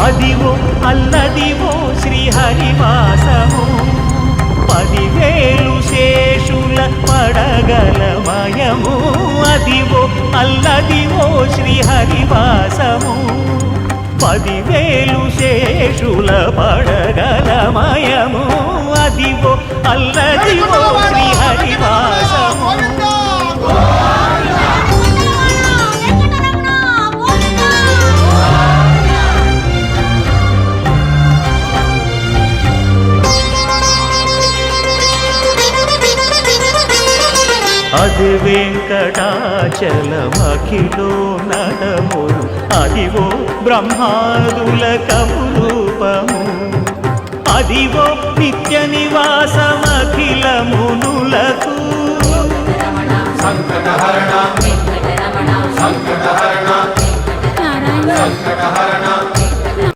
అదివో అల్లదివో శ్రీహరివాసము 10,000 శేషుల పడగలమయము. అదివో అల్లదివో శ్రీహరివాసము 10,000 శేషుల పడగలమయము. అదివో అల్లదివో శ్రీహరివాసము. అది వెంకటాచలమఖిలో నడము. అదివో బ్రహ్మాదుల కపురూపము. అదివో నిత్య నివాసమఖిల మునులకు. సంకటహరణ సంకటహరణ సంకటహరణ